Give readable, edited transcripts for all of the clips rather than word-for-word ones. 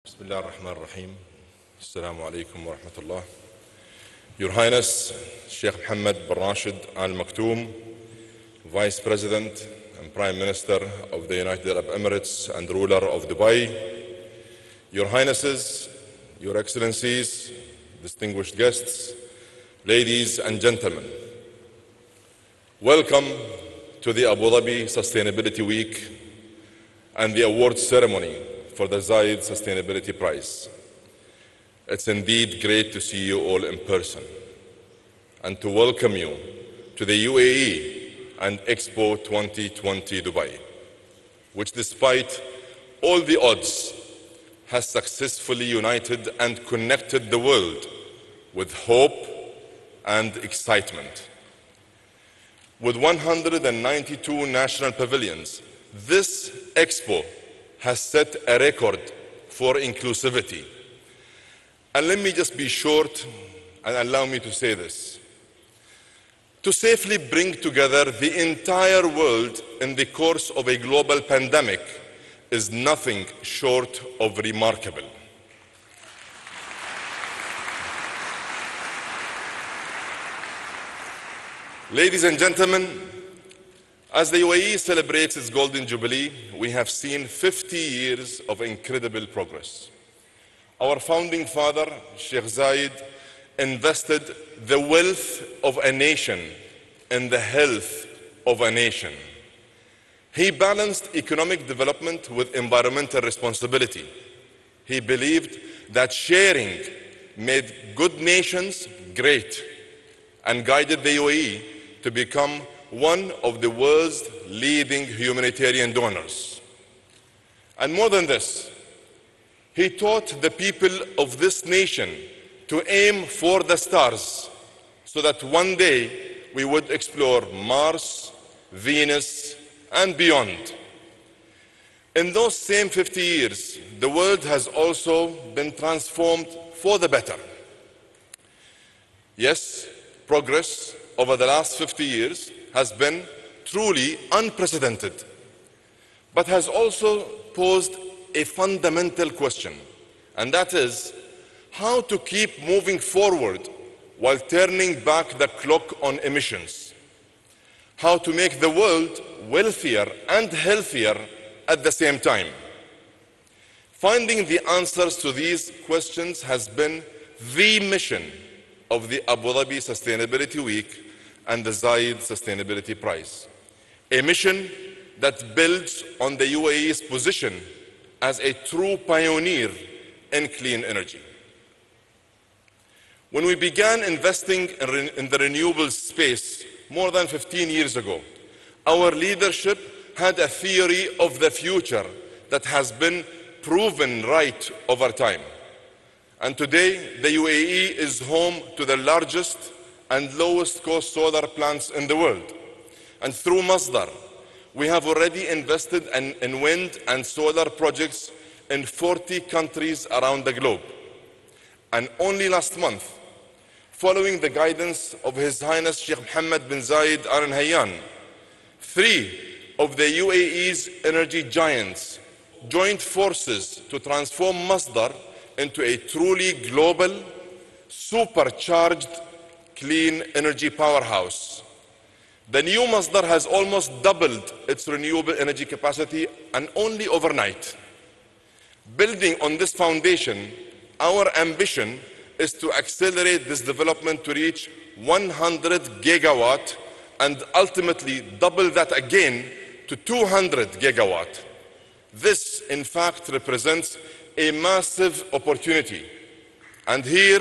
بسم الله الرحمن الرحيم. السلام عليكم ورحمة الله. Your Highness, Sheikh Ahmed bin Rashid Al Maktoum, Vice President and Prime Minister of the United Arab Emirates and ruler of Dubai, Your Highnesses, Your Excellencies, distinguished guests, ladies and gentlemen, welcome to the Abu Dhabi Sustainability Week and the awards ceremony for the Zayed Sustainability Prize. It's indeed great to see you all in person and to welcome you to the UAE and Expo 2020 Dubai, which despite all the odds has successfully united and connected the world with hope and excitement. With 192 national pavilions, this Expo has set a record for inclusivity. And let me just be short and allow me to say this. To safely bring together the entire world in the course of a global pandemic is nothing short of remarkable. Ladies and gentlemen, as the UAE celebrates its Golden Jubilee, we have seen 50 years of incredible progress. Our founding father, Sheikh Zayed, invested the wealth of a nation in the health of a nation. He balanced economic development with environmental responsibility. He believed that sharing made good nations great and guided the UAE to become one of the world's leading humanitarian donors. And more than this, he taught the people of this nation to aim for the stars so that one day we would explore Mars, Venus, and beyond. In those same 50 years, the world has also been transformed for the better. Yes, progress over the last 50 years has been truly unprecedented, but has also posed a fundamental question, and that is how to keep moving forward while turning back the clock on emissions, how to make the world wealthier and healthier at the same time. Finding the answers to these questions has been the mission of the Abu Dhabi Sustainability Week and the Zayed Sustainability Prize, a mission that builds on the UAE's position as a true pioneer in clean energy. When we began investing in the renewables space more than 15 years ago, our leadership had a theory of the future that has been proven right over time. And today, the UAE is home to the largest and lowest cost solar plants in the world. And through Masdar, we have already invested in wind and solar projects in 40 countries around the globe. And only last month, following the guidance of His Highness Sheikh Mohammed bin Zayed Al Nahyan, 3 of the UAE's energy giants joined forces to transform Masdar into a truly global, supercharged clean energy powerhouse. The new Masdar has almost doubled its renewable energy capacity, and only overnight. Building on this foundation, our ambition is to accelerate this development to reach 100 gigawatt and ultimately double that again to 200 gigawatt. This, in fact, represents a massive opportunity. And here,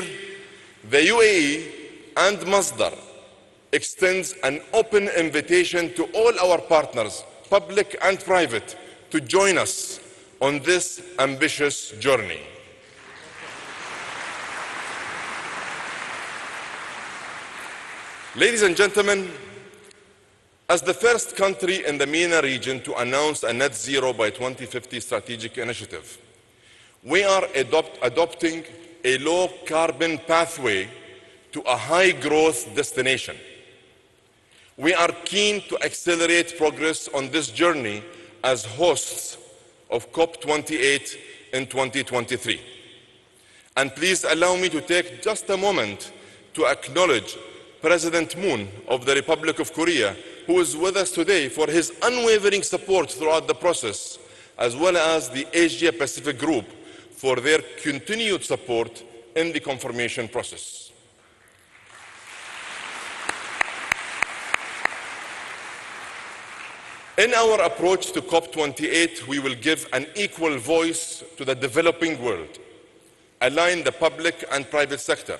the UAE and Masdar extends an open invitation to all our partners, public and private, to join us on this ambitious journey. Ladies and gentlemen, as the first country in the MENA region to announce a net zero by 2050 strategic initiative, we are adopting a low carbon pathway to a high growth destination. We are keen to accelerate progress on this journey as hosts of COP28 in 2023. And please allow me to take just a moment to acknowledge President Moon of the Republic of Korea, who is with us today, for his unwavering support throughout the process, as well as the Asia Pacific Group for their continued support in the confirmation process. In our approach to COP28, we will give an equal voice to the developing world, align the public and private sector,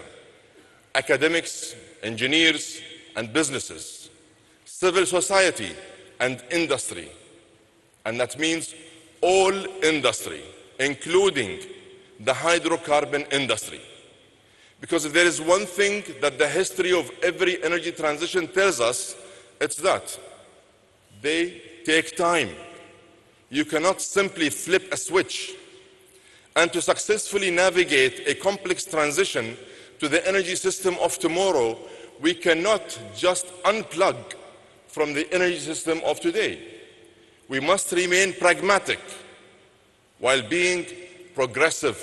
academics, engineers and businesses, civil society and industry. And that means all industry, including the hydrocarbon industry. Because if there is one thing that the history of every energy transition tells us, it's that they take time. You cannot simply flip a switch. And to successfully navigate a complex transition to the energy system of tomorrow, we cannot just unplug from the energy system of today. We must remain pragmatic while being progressive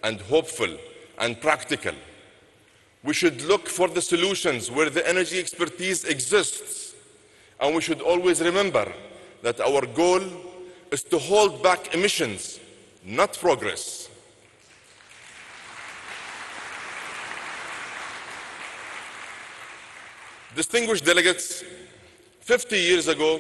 and hopeful and practical. We should look for the solutions where the energy expertise exists. And we should always remember that our goal is to hold back emissions, not progress. Distinguished delegates, 50 years ago,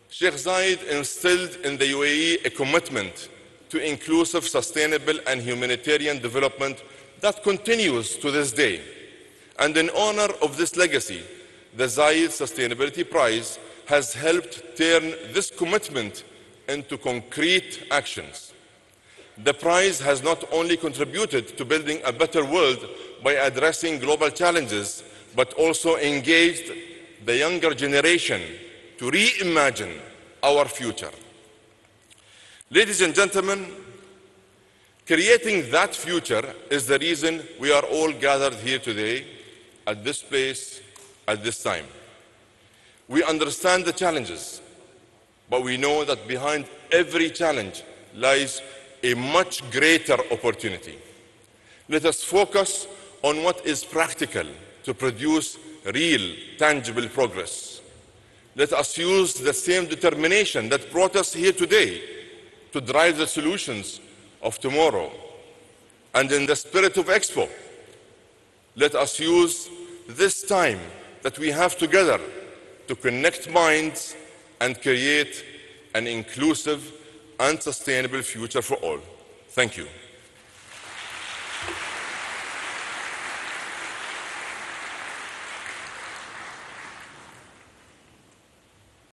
Sheikh Zayed instilled in the UAE a commitment to inclusive, sustainable and humanitarian development that continues to this day. And in honor of this legacy, the Zayed Sustainability Prize has helped turn this commitment into concrete actions. The prize has not only contributed to building a better world by addressing global challenges, but also engaged the younger generation to reimagine our future. Ladies and gentlemen, creating that future is the reason we are all gathered here today at this place at this time. We understand the challenges, but we know that behind every challenge lies a much greater opportunity. Let us focus on what is practical to produce real, tangible progress. Let us use the same determination that brought us here today to drive the solutions of tomorrow. And in the spirit of Expo, let us use this time that we have together to connect minds and create an inclusive and sustainable future for all. Thank you.